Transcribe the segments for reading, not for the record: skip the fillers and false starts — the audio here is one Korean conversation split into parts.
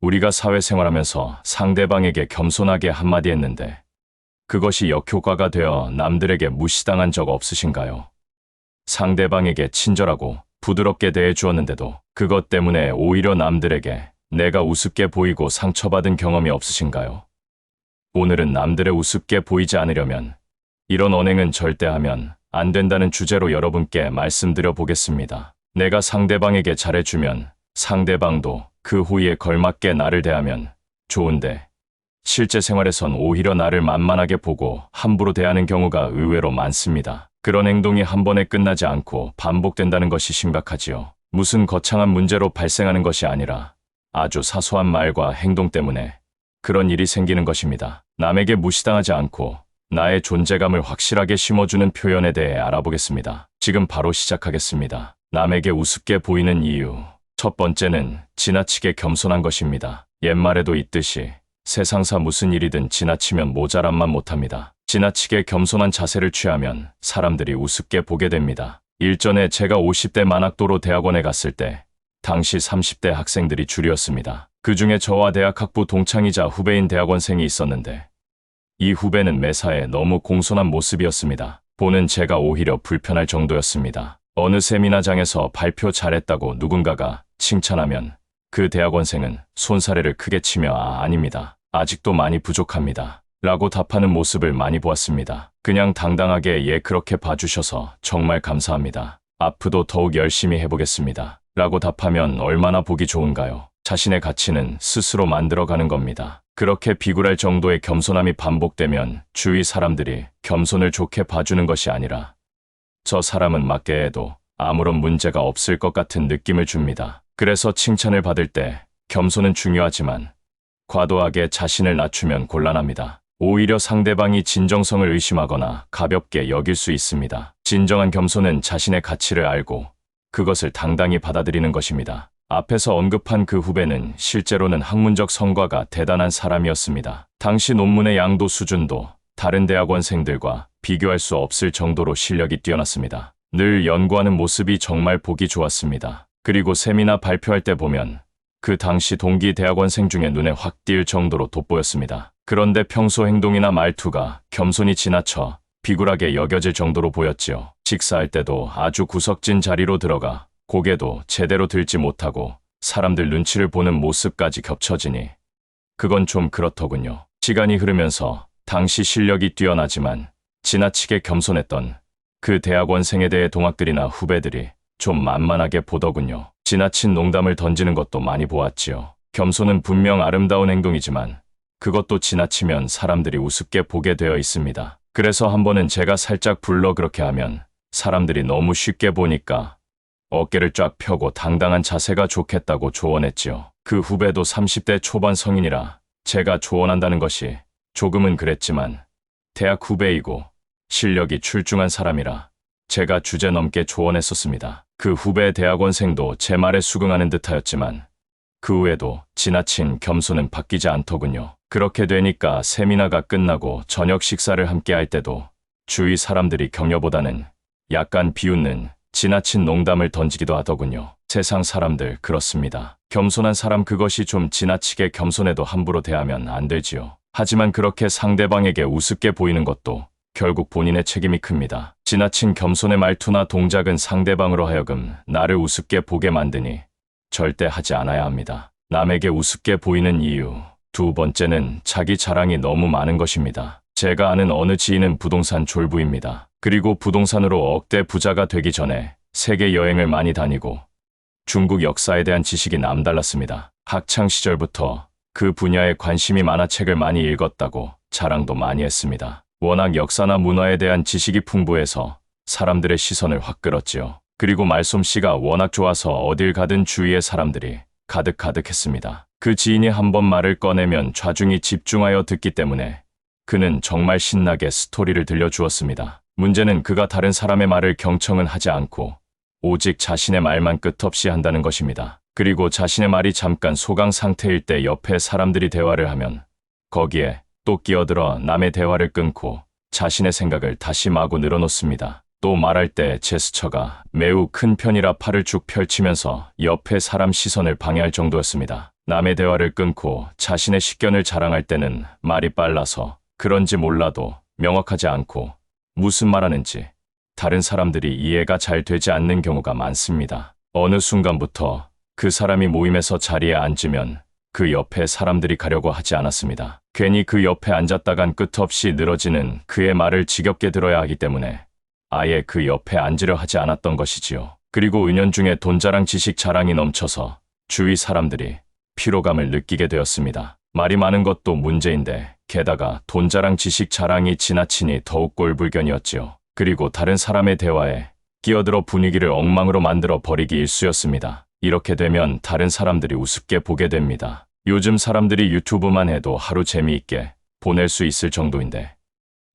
우리가 사회생활하면서 상대방에게 겸손하게 한마디 했는데 그것이 역효과가 되어 남들에게 무시당한 적 없으신가요? 상대방에게 친절하고 부드럽게 대해 주었는데도 그것 때문에 오히려 남들에게 내가 우습게 보이고 상처받은 경험이 없으신가요? 오늘은 남들의 우습게 보이지 않으려면 이런 언행은 절대 하면 안 된다는 주제로 여러분께 말씀드려 보겠습니다. 내가 상대방에게 잘해주면 상대방도 그 호의에 걸맞게 나를 대하면 좋은데 실제 생활에선 오히려 나를 만만하게 보고 함부로 대하는 경우가 의외로 많습니다. 그런 행동이 한 번에 끝나지 않고 반복된다는 것이 심각하지요. 무슨 거창한 문제로 발생하는 것이 아니라 아주 사소한 말과 행동 때문에 그런 일이 생기는 것입니다. 남에게 무시당하지 않고 나의 존재감을 확실하게 심어주는 표현에 대해 알아보겠습니다. 지금 바로 시작하겠습니다. 남에게 우습게 보이는 이유. 첫 번째는 지나치게 겸손한 것입니다. 옛말에도 있듯이 세상사 무슨 일이든 지나치면 모자란만 못합니다. 지나치게 겸손한 자세를 취하면 사람들이 우습게 보게 됩니다. 일전에 제가 50대 만학도로 대학원에 갔을 때 당시 30대 학생들이 줄이었습니다. 그 중에 저와 대학 학부 동창이자 후배인 대학원생이 있었는데 이 후배는 매사에 너무 공손한 모습이었습니다. 보는 제가 오히려 불편할 정도였습니다. 어느 세미나장에서 발표 잘했다고 누군가가 칭찬하면 그 대학원생은 손사래를 크게 치며 아닙니다. 아직도 많이 부족합니다. 라고 답하는 모습을 많이 보았습니다. 그냥 당당하게 그렇게 봐주셔서 정말 감사합니다. 앞으로 더욱 열심히 해보겠습니다. 라고 답하면 얼마나 보기 좋은가요? 자신의 가치는 스스로 만들어가는 겁니다. 그렇게 비굴할 정도의 겸손함이 반복되면 주위 사람들이 겸손을 좋게 봐주는 것이 아니라 저 사람은 맞게 해도 아무런 문제가 없을 것 같은 느낌을 줍니다. 그래서 칭찬을 받을 때 겸손은 중요하지만 과도하게 자신을 낮추면 곤란합니다. 오히려 상대방이 진정성을 의심하거나 가볍게 여길 수 있습니다. 진정한 겸손은 자신의 가치를 알고 그것을 당당히 받아들이는 것입니다. 앞에서 언급한 그 후배는 실제로는 학문적 성과가 대단한 사람이었습니다. 당시 논문의 양도 수준도 다른 대학원생들과 비교할 수 없을 정도로 실력이 뛰어났습니다. 늘 연구하는 모습이 정말 보기 좋았습니다. 그리고 세미나 발표할 때 보면 그 당시 동기 대학원생 중에 눈에 확 띌 정도로 돋보였습니다. 그런데 평소 행동이나 말투가 겸손이 지나쳐 비굴하게 여겨질 정도로 보였지요. 식사할 때도 아주 구석진 자리로 들어가 고개도 제대로 들지 못하고 사람들 눈치를 보는 모습까지 겹쳐지니 그건 좀 그렇더군요. 시간이 흐르면서 당시 실력이 뛰어나지만 지나치게 겸손했던 그 대학원생에 대해 동학들이나 후배들이 좀 만만하게 보더군요. 지나친 농담을 던지는 것도 많이 보았지요. 겸손은 분명 아름다운 행동이지만 그것도 지나치면 사람들이 우습게 보게 되어 있습니다. 그래서 한 번은 제가 살짝 불러 그렇게 하면 사람들이 너무 쉽게 보니까 어깨를 쫙 펴고 당당한 자세가 좋겠다고 조언했지요. 그 후배도 30대 초반 성인이라 제가 조언한다는 것이 조금은 그랬지만 대학 후배이고 실력이 출중한 사람이라 제가 주제넘게 조언했었습니다. 그 후배 대학원생도 제 말에 수긍하는 듯하였지만 그 후에도 지나친 겸손은 바뀌지 않더군요. 그렇게 되니까 세미나가 끝나고 저녁 식사를 함께 할 때도 주위 사람들이 격려보다는 약간 비웃는 지나친 농담을 던지기도 하더군요. 세상 사람들 그렇습니다. 겸손한 사람 그것이 좀 지나치게 겸손해도 함부로 대하면 안 되지요. 하지만 그렇게 상대방에게 우습게 보이는 것도 결국 본인의 책임이 큽니다. 지나친 겸손의 말투나 동작은 상대방으로 하여금 나를 우습게 보게 만드니 절대 하지 않아야 합니다. 남에게 우습게 보이는 이유. 두 번째는 자기 자랑이 너무 많은 것입니다. 제가 아는 어느 지인은 부동산 졸부입니다. 그리고 부동산으로 억대 부자가 되기 전에 세계 여행을 많이 다니고 중국 역사에 대한 지식이 남달랐습니다. 학창 시절부터 그 분야에 관심이 많아 책을 많이 읽었다고 자랑도 많이 했습니다. 워낙 역사나 문화에 대한 지식이 풍부해서 사람들의 시선을 확 끌었지요. 그리고 말솜씨가 워낙 좋아서 어딜 가든 주위의 사람들이 가득가득했습니다. 그 지인이 한 번 말을 꺼내면 좌중이 집중하여 듣기 때문에 그는 정말 신나게 스토리를 들려주었습니다. 문제는 그가 다른 사람의 말을 경청은 하지 않고 오직 자신의 말만 끝없이 한다는 것입니다. 그리고 자신의 말이 잠깐 소강 상태일 때 옆에 사람들이 대화를 하면 거기에 또 끼어들어 남의 대화를 끊고 자신의 생각을 다시 마구 늘어놓습니다. 또 말할 때 제스처가 매우 큰 편이라 팔을 쭉 펼치면서 옆에 사람 시선을 방해할 정도였습니다. 남의 대화를 끊고 자신의 식견을 자랑할 때는 말이 빨라서 그런지 몰라도 명확하지 않고 무슨 말하는지 다른 사람들이 이해가 잘 되지 않는 경우가 많습니다. 어느 순간부터 그 사람이 모임에서 자리에 앉으면 그 옆에 사람들이 가려고 하지 않았습니다. 괜히 그 옆에 앉았다간 끝없이 늘어지는 그의 말을 지겹게 들어야 하기 때문에 아예 그 옆에 앉으려 하지 않았던 것이지요. 그리고 은연중에 돈자랑 지식 자랑이 넘쳐서 주위 사람들이 피로감을 느끼게 되었습니다. 말이 많은 것도 문제인데 게다가 돈자랑 지식 자랑이 지나치니 더욱 꼴불견이었지요. 그리고 다른 사람의 대화에 끼어들어 분위기를 엉망으로 만들어 버리기 일쑤였습니다. 이렇게 되면 다른 사람들이 우습게 보게 됩니다. 요즘 사람들이 유튜브만 해도 하루 재미있게 보낼 수 있을 정도인데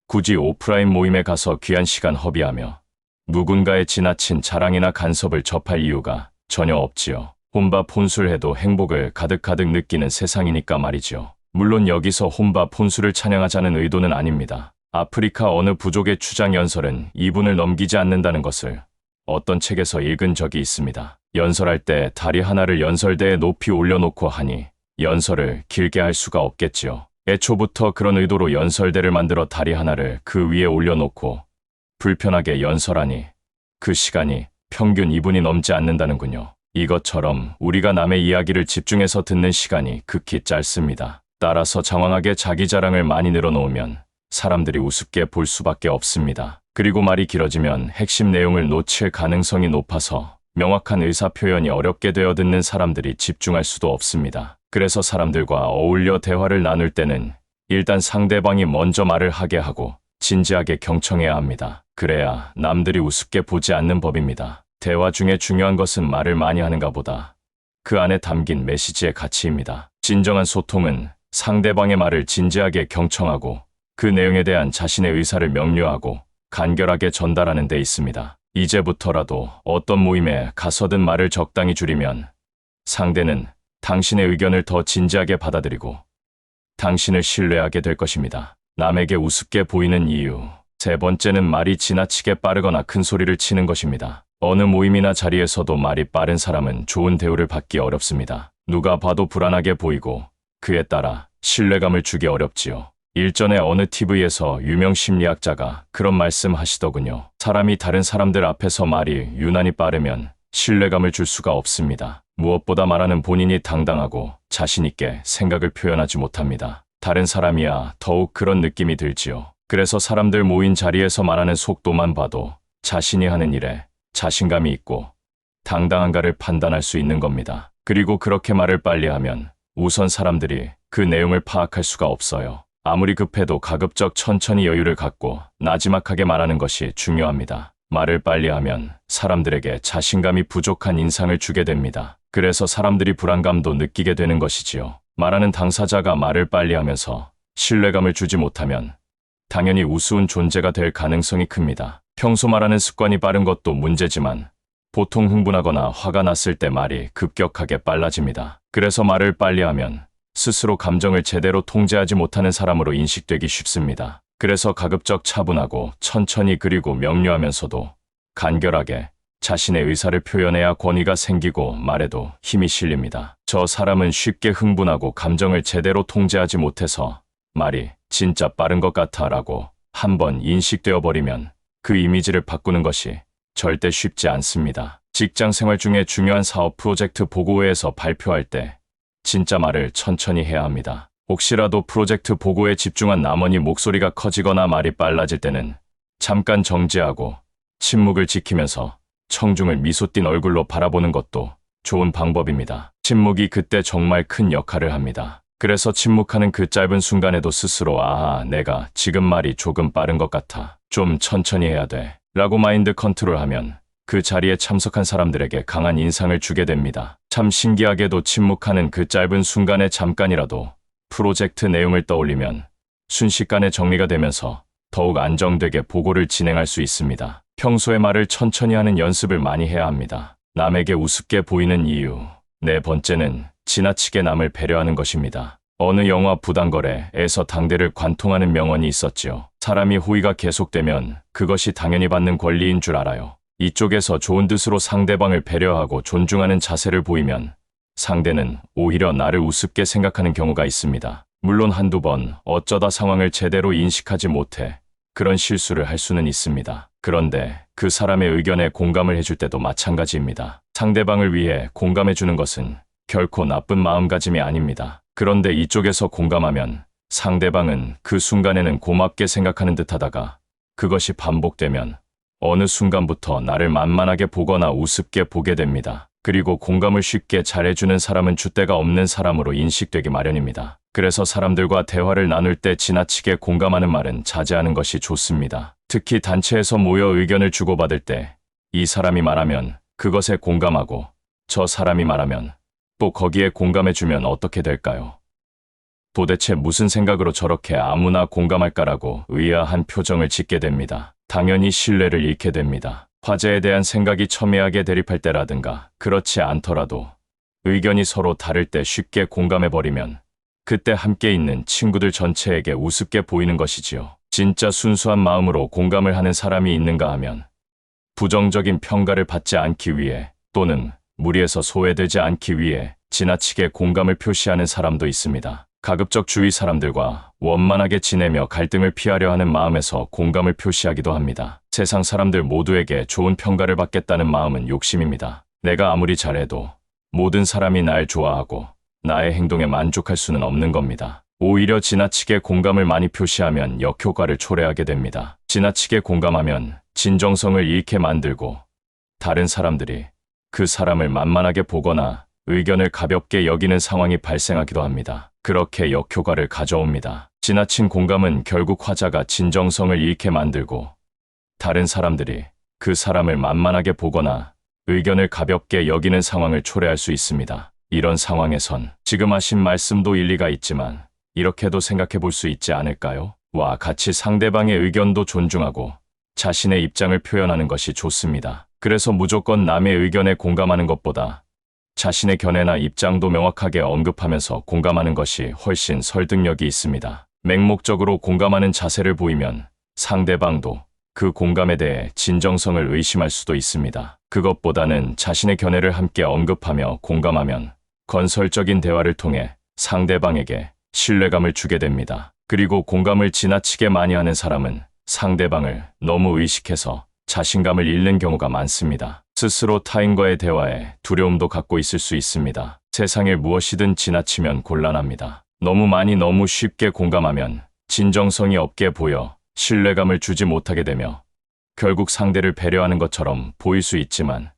굳이 오프라인 모임에 가서 귀한 시간 허비하며 누군가의 지나친 자랑이나 간섭을 접할 이유가 전혀 없지요. 혼밥 혼술해도 행복을 가득가득 느끼는 세상이니까 말이죠. 물론 여기서 혼밥 혼술을 찬양하자는 의도는 아닙니다. 아프리카 어느 부족의 추장 연설은 2분을 넘기지 않는다는 것을 어떤 책에서 읽은 적이 있습니다. 연설할 때 다리 하나를 연설대에 높이 올려놓고 하니 연설을 길게 할 수가 없겠지요. 애초부터 그런 의도로 연설대를 만들어 다리 하나를 그 위에 올려놓고 불편하게 연설하니 그 시간이 평균 2분이 넘지 않는다는군요. 이것처럼 우리가 남의 이야기를 집중해서 듣는 시간이 극히 짧습니다. 따라서 장황하게 자기 자랑을 많이 늘어놓으면 사람들이 우습게 볼 수밖에 없습니다. 그리고 말이 길어지면 핵심 내용을 놓칠 가능성이 높아서 명확한 의사표현이 어렵게 되어 듣는 사람들이 집중할 수도 없습니다. 그래서 사람들과 어울려 대화를 나눌 때는 일단 상대방이 먼저 말을 하게 하고 진지하게 경청해야 합니다. 그래야 남들이 우습게 보지 않는 법입니다. 대화 중에 중요한 것은 말을 많이 하는가 보다 그 안에 담긴 메시지의 가치입니다. 진정한 소통은 상대방의 말을 진지하게 경청하고 그 내용에 대한 자신의 의사를 명료하고 간결하게 전달하는 데 있습니다. 이제부터라도 어떤 모임에 가서든 말을 적당히 줄이면 상대는 당신의 의견을 더 진지하게 받아들이고 당신을 신뢰하게 될 것입니다. 남에게 우습게 보이는 이유. 세 번째는 말이 지나치게 빠르거나 큰 소리를 치는 것입니다. 어느 모임이나 자리에서도 말이 빠른 사람은 좋은 대우를 받기 어렵습니다. 누가 봐도 불안하게 보이고 그에 따라 신뢰감을 주기 어렵지요. 일전에 어느 TV에서 유명 심리학자가 그런 말씀 하시더군요. 사람이 다른 사람들 앞에서 말이 유난히 빠르면 신뢰감을 줄 수가 없습니다. 무엇보다 말하는 본인이 당당하고 자신있게 생각을 표현하지 못합니다. 다른 사람이야 더욱 그런 느낌이 들지요. 그래서 사람들 모인 자리에서 말하는 속도만 봐도 자신이 하는 일에 자신감이 있고 당당한가를 판단할 수 있는 겁니다. 그리고 그렇게 말을 빨리 하면 우선 사람들이 그 내용을 파악할 수가 없어요. 아무리 급해도 가급적 천천히 여유를 갖고 나지막하게 말하는 것이 중요합니다. 말을 빨리 하면 사람들에게 자신감이 부족한 인상을 주게 됩니다. 그래서 사람들이 불안감도 느끼게 되는 것이지요. 말하는 당사자가 말을 빨리 하면서 신뢰감을 주지 못하면 당연히 우스운 존재가 될 가능성이 큽니다. 평소 말하는 습관이 빠른 것도 문제지만 보통 흥분하거나 화가 났을 때 말이 급격하게 빨라집니다. 그래서 말을 빨리 하면 스스로 감정을 제대로 통제하지 못하는 사람으로 인식되기 쉽습니다. 그래서 가급적 차분하고 천천히 그리고 명료하면서도 간결하게 자신의 의사를 표현해야 권위가 생기고 말에도 힘이 실립니다. 저 사람은 쉽게 흥분하고 감정을 제대로 통제하지 못해서 말이 진짜 빠른 것 같아 라고 한번 인식되어 버리면 그 이미지를 바꾸는 것이 절대 쉽지 않습니다. 직장 생활 중에 중요한 사업 프로젝트 보고회에서 발표할 때 진짜 말을 천천히 해야 합니다. 혹시라도 프로젝트 보고에 집중한 나머지 목소리가 커지거나 말이 빨라질 때는 잠깐 정지하고 침묵을 지키면서 청중을 미소 띤 얼굴로 바라보는 것도 좋은 방법입니다. 침묵이 그때 정말 큰 역할을 합니다. 그래서 침묵하는 그 짧은 순간에도 스스로 내가 지금 말이 조금 빠른 것 같아. 좀 천천히 해야 돼. 라고 마인드 컨트롤하면 그 자리에 참석한 사람들에게 강한 인상을 주게 됩니다. 참 신기하게도 침묵하는 그 짧은 순간에 잠깐이라도 프로젝트 내용을 떠올리면 순식간에 정리가 되면서 더욱 안정되게 보고를 진행할 수 있습니다. 평소에 말을 천천히 하는 연습을 많이 해야 합니다. 남에게 우습게 보이는 이유. 네 번째는 지나치게 남을 배려하는 것입니다. 어느 영화 부당거래에서 당대를 관통하는 명언이 있었지요. 사람이 호의가 계속되면 그것이 당연히 받는 권리인 줄 알아요. 이쪽에서 좋은 뜻으로 상대방을 배려하고 존중하는 자세를 보이면 상대는 오히려 나를 우습게 생각하는 경우가 있습니다. 물론 한두 번 어쩌다 상황을 제대로 인식하지 못해 그런 실수를 할 수는 있습니다. 그런데 그 사람의 의견에 공감을 해줄 때도 마찬가지입니다. 상대방을 위해 공감해주는 것은 결코 나쁜 마음가짐이 아닙니다. 그런데 이쪽에서 공감하면 상대방은 그 순간에는 고맙게 생각하는 듯 하다가 그것이 반복되면 어느 순간부터 나를 만만하게 보거나 우습게 보게 됩니다. 그리고 공감을 쉽게 잘해주는 사람은 줏대가 없는 사람으로 인식되기 마련입니다. 그래서 사람들과 대화를 나눌 때 지나치게 공감하는 말은 자제하는 것이 좋습니다. 특히 단체에서 모여 의견을 주고받을 때 이 사람이 말하면 그것에 공감하고 저 사람이 말하면 또 거기에 공감해주면 어떻게 될까요? 도대체 무슨 생각으로 저렇게 아무나 공감할까라고 의아한 표정을 짓게 됩니다. 당연히 신뢰를 잃게 됩니다. 화제에 대한 생각이 첨예하게 대립할 때라든가 그렇지 않더라도 의견이 서로 다를 때 쉽게 공감해버리면 그때 함께 있는 친구들 전체에게 우습게 보이는 것이지요. 진짜 순수한 마음으로 공감을 하는 사람이 있는가 하면 부정적인 평가를 받지 않기 위해 또는 무리해서 소외되지 않기 위해 지나치게 공감을 표시하는 사람도 있습니다. 가급적 주위 사람들과 원만하게 지내며 갈등을 피하려 하는 마음에서 공감을 표시하기도 합니다. 세상 사람들 모두에게 좋은 평가를 받겠다는 마음은 욕심입니다. 내가 아무리 잘해도 모든 사람이 날 좋아하고 나의 행동에 만족할 수는 없는 겁니다. 오히려 지나치게 공감을 많이 표시하면 역효과를 초래하게 됩니다. 지나치게 공감하면 진정성을 잃게 만들고 다른 사람들이 그 사람을 만만하게 보거나 의견을 가볍게 여기는 상황이 발생하기도 합니다. 그렇게 역효과를 가져옵니다. 지나친 공감은 결국 화자가 진정성을 잃게 만들고 다른 사람들이 그 사람을 만만하게 보거나 의견을 가볍게 여기는 상황을 초래할 수 있습니다. 이런 상황에선 지금 하신 말씀도 일리가 있지만 이렇게도 생각해 볼 수 있지 않을까요? 와 같이 상대방의 의견도 존중하고 자신의 입장을 표현하는 것이 좋습니다. 그래서 무조건 남의 의견에 공감하는 것보다 자신의 견해나 입장도 명확하게 언급하면서 공감하는 것이 훨씬 설득력이 있습니다. 맹목적으로 공감하는 자세를 보이면 상대방도 그 공감에 대해 진정성을 의심할 수도 있습니다. 그것보다는 자신의 견해를 함께 언급하며 공감하면 건설적인 대화를 통해 상대방에게 신뢰감을 주게 됩니다. 그리고 공감을 지나치게 많이 하는 사람은 상대방을 너무 의식해서 자신감을 잃는 경우가 많습니다. 스스로 타인과의 대화에 두려움도 갖고 있을 수 있습니다. 세상에 무엇이든 지나치면 곤란합니다. 너무 많이 너무 쉽게 공감하면 진정성이 없게 보여 신뢰감을 주지 못하게 되며 결국 상대를 배려하는 것처럼 보일 수 있지만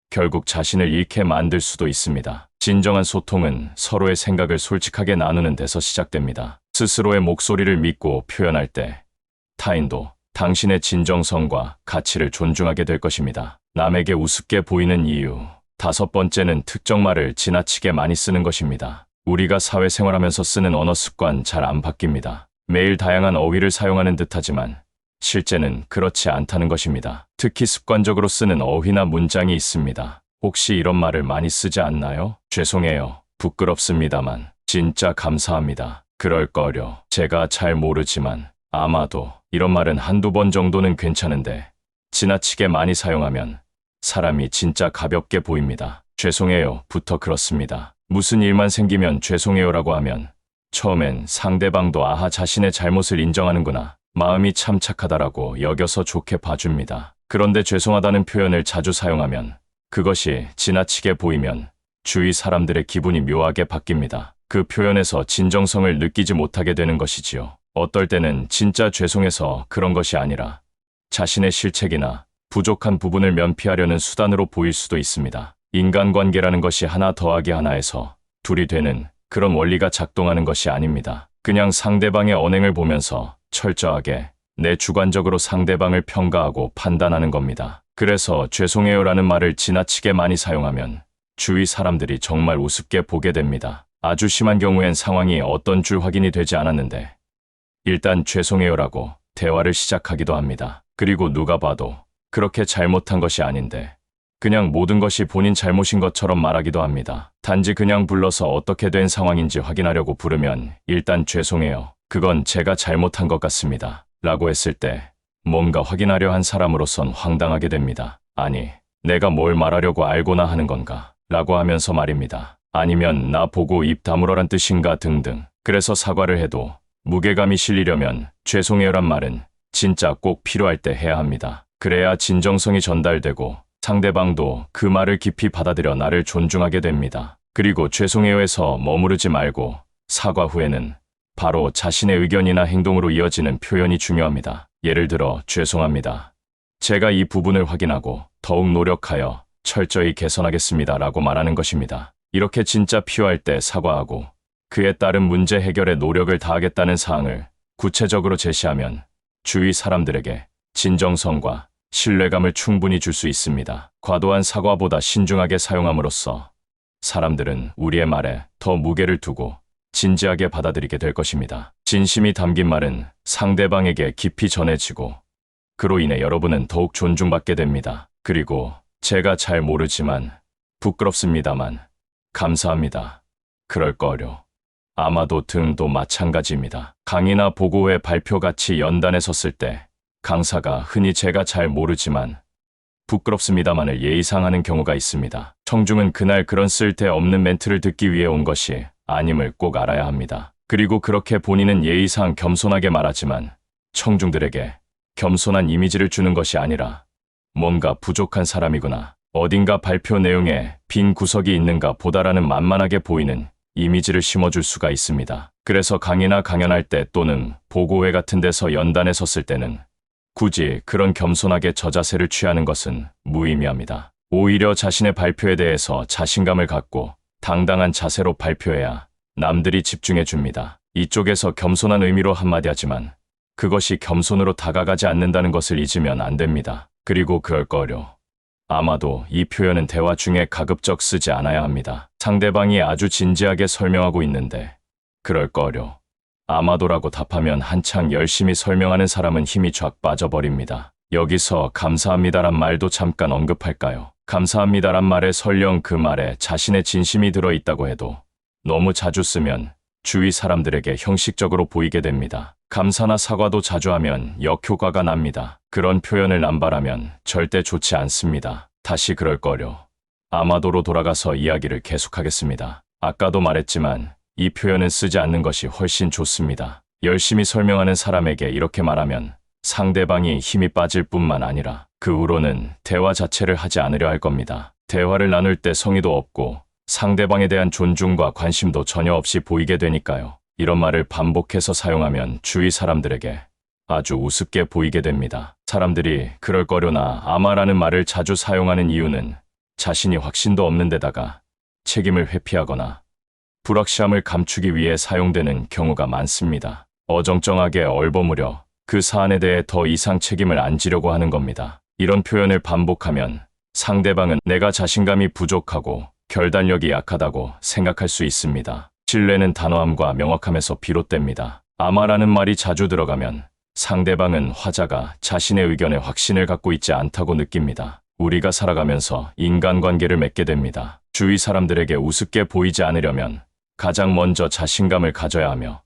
결국 자신을 잃게 만들 수도 있습니다. 진정한 소통은 서로의 생각을 솔직하게 나누는 데서 시작됩니다. 스스로의 목소리를 믿고 표현할 때 타인도 당신의 진정성과 가치를 존중하게 될 것입니다. 남에게 우습게 보이는 이유. 5번째는 특정 말을 지나치게 많이 쓰는 것입니다. 우리가 사회생활하면서 쓰는 언어 습관 잘 안 바뀝니다. 매일 다양한 어휘를 사용하는 듯하지만 실제는 그렇지 않다는 것입니다. 특히 습관적으로 쓰는 어휘나 문장이 있습니다. 혹시 이런 말을 많이 쓰지 않나요? 죄송해요. 부끄럽습니다만 진짜 감사합니다. 그럴거려. 제가 잘 모르지만 아마도 이런 말은 한두 번 정도는 괜찮은데 지나치게 많이 사용하면 사람이 진짜 가볍게 보입니다. 죄송해요. 부터 그렇습니다. 무슨 일만 생기면 죄송해요라고 하면 처음엔 상대방도 아하 자신의 잘못을 인정하는구나. 마음이 참 착하다라고 여겨서 좋게 봐줍니다. 그런데 죄송하다는 표현을 자주 사용하면 그것이 지나치게 보이면 주위 사람들의 기분이 묘하게 바뀝니다. 그 표현에서 진정성을 느끼지 못하게 되는 것이지요. 어떨 때는 진짜 죄송해서 그런 것이 아니라 자신의 실책이나 부족한 부분을 면피하려는 수단으로 보일 수도 있습니다. 인간관계라는 것이 하나 더하기 하나에서 둘이 되는 그런 원리가 작동하는 것이 아닙니다. 그냥 상대방의 언행을 보면서 철저하게 내 주관적으로 상대방을 평가하고 판단하는 겁니다. 그래서 죄송해요라는 말을 지나치게 많이 사용하면 주위 사람들이 정말 우습게 보게 됩니다. 아주 심한 경우엔 상황이 어떤 줄 확인이 되지 않았는데 일단 죄송해요라고 대화를 시작하기도 합니다. 그리고 누가 봐도 그렇게 잘못한 것이 아닌데 그냥 모든 것이 본인 잘못인 것처럼 말하기도 합니다. 단지 그냥 불러서 어떻게 된 상황인지 확인하려고 부르면 일단 죄송해요. 그건 제가 잘못한 것 같습니다. 라고 했을 때 뭔가 확인하려 한 사람으로선 황당하게 됩니다. 아니, 내가 뭘 말하려고 알고나 하는 건가? 라고 하면서 말입니다. 아니면 나 보고 입 다물어란 뜻인가 등등. 그래서 사과를 해도 무게감이 실리려면 죄송해요란 말은 진짜 꼭 필요할 때 해야 합니다. 그래야 진정성이 전달되고 상대방도 그 말을 깊이 받아들여 나를 존중하게 됩니다. 그리고 죄송해요에서 머무르지 말고 사과 후에는 바로 자신의 의견이나 행동으로 이어지는 표현이 중요합니다. 예를 들어 죄송합니다. 제가 이 부분을 확인하고 더욱 노력하여 철저히 개선하겠습니다 라고 말하는 것입니다. 이렇게 진짜 필요할 때 사과하고 그에 따른 문제 해결에 노력을 다하겠다는 사항을 구체적으로 제시하면 주위 사람들에게 진정성과 신뢰감을 충분히 줄 수 있습니다. 과도한 사과보다 신중하게 사용함으로써 사람들은 우리의 말에 더 무게를 두고 진지하게 받아들이게 될 것입니다. 진심이 담긴 말은 상대방에게 깊이 전해지고 그로 인해 여러분은 더욱 존중받게 됩니다. 그리고 제가 잘 모르지만 부끄럽습니다만 감사합니다. 그럴 거요. 아마도 등도 마찬가지입니다. 강의나 보고회 발표같이 연단에 섰을 때 강사가 흔히 제가 잘 모르지만 부끄럽습니다만을 예의상하는 경우가 있습니다. 청중은 그날 그런 쓸데없는 멘트를 듣기 위해 온 것이 아님을 꼭 알아야 합니다. 그리고 그렇게 본인은 예의상 겸손하게 말하지만 청중들에게 겸손한 이미지를 주는 것이 아니라 뭔가 부족한 사람이구나, 어딘가 발표 내용에 빈 구석이 있는가 보다라는 만만하게 보이는 이미지를 심어줄 수가 있습니다. 그래서 강의나 강연할 때 또는 보고회 같은 데서 연단에 섰을 때는 굳이 그런 겸손하게 저자세를 취하는 것은 무의미합니다. 오히려 자신의 발표에 대해서 자신감을 갖고 당당한 자세로 발표해야 남들이 집중해 줍니다. 이쪽에서 겸손한 의미로 한마디 하지만 그것이 겸손으로 다가가지 않는다는 것을 잊으면 안 됩니다. 그리고 그럴 거요. 아마도 이 표현은 대화 중에 가급적 쓰지 않아야 합니다. 상대방이 아주 진지하게 설명하고 있는데 그럴 거요. 아마도라고 답하면 한창 열심히 설명하는 사람은 힘이 쫙 빠져버립니다. 여기서 감사합니다란 말도 잠깐 언급할까요? 감사합니다란 말에 설령 그 말에 자신의 진심이 들어있다고 해도 너무 자주 쓰면 주위 사람들에게 형식적으로 보이게 됩니다. 감사나 사과도 자주 하면 역효과가 납니다. 그런 표현을 남발하면 절대 좋지 않습니다. 다시 그럴 거요. 아마도로 돌아가서 이야기를 계속하겠습니다. 아까도 말했지만 이 표현은 쓰지 않는 것이 훨씬 좋습니다. 열심히 설명하는 사람에게 이렇게 말하면 상대방이 힘이 빠질 뿐만 아니라 그 후로는 대화 자체를 하지 않으려 할 겁니다. 대화를 나눌 때 성의도 없고 상대방에 대한 존중과 관심도 전혀 없이 보이게 되니까요. 이런 말을 반복해서 사용하면 주위 사람들에게 아주 우습게 보이게 됩니다. 사람들이 그럴 거려나 아마라는 말을 자주 사용하는 이유는 자신이 확신도 없는 데다가 책임을 회피하거나 불확실함을 감추기 위해 사용되는 경우가 많습니다. 어정쩡하게 얼버무려 그 사안에 대해 더 이상 책임을 안 지려고 하는 겁니다. 이런 표현을 반복하면 상대방은 내가 자신감이 부족하고 결단력이 약하다고 생각할 수 있습니다. 신뢰는 단호함과 명확함에서 비롯됩니다. 아마라는 말이 자주 들어가면 상대방은 화자가 자신의 의견에 확신을 갖고 있지 않다고 느낍니다. 우리가 살아가면서 인간관계를 맺게 됩니다. 주위 사람들에게 우습게 보이지 않으려면 가장 먼저 자신감을 가져야 하며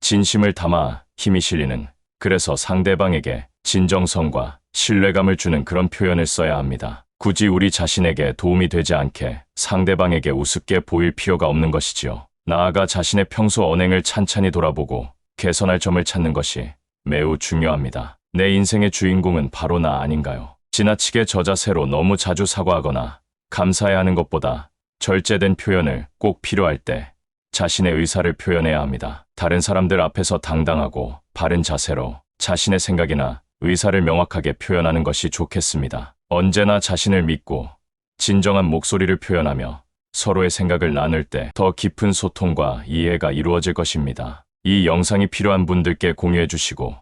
진심을 담아 힘이 실리는, 그래서 상대방에게 진정성과 신뢰감을 주는 그런 표현을 써야 합니다. 굳이 우리 자신에게 도움이 되지 않게 상대방에게 우습게 보일 필요가 없는 것이지요. 나아가 자신의 평소 언행을 찬찬히 돌아보고 개선할 점을 찾는 것이 매우 중요합니다. 내 인생의 주인공은 바로 나 아닌가요? 지나치게 저자세로 너무 자주 사과하거나 감사해야 하는 것보다 절제된 표현을 꼭 필요할 때 자신의 의사를 표현해야 합니다. 다른 사람들 앞에서 당당하고 바른 자세로 자신의 생각이나 의사를 명확하게 표현하는 것이 좋겠습니다. 언제나 자신을 믿고 진정한 목소리를 표현하며 서로의 생각을 나눌 때 더 깊은 소통과 이해가 이루어질 것입니다. 이 영상이 필요한 분들께 공유해 주시고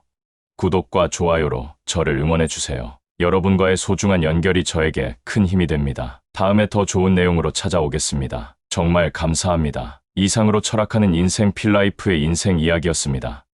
구독과 좋아요로 저를 응원해 주세요. 여러분과의 소중한 연결이 저에게 큰 힘이 됩니다. 다음에 더 좋은 내용으로 찾아오겠습니다. 정말 감사합니다. 이상으로 철학하는 인생 필라이프의 인생 이야기였습니다.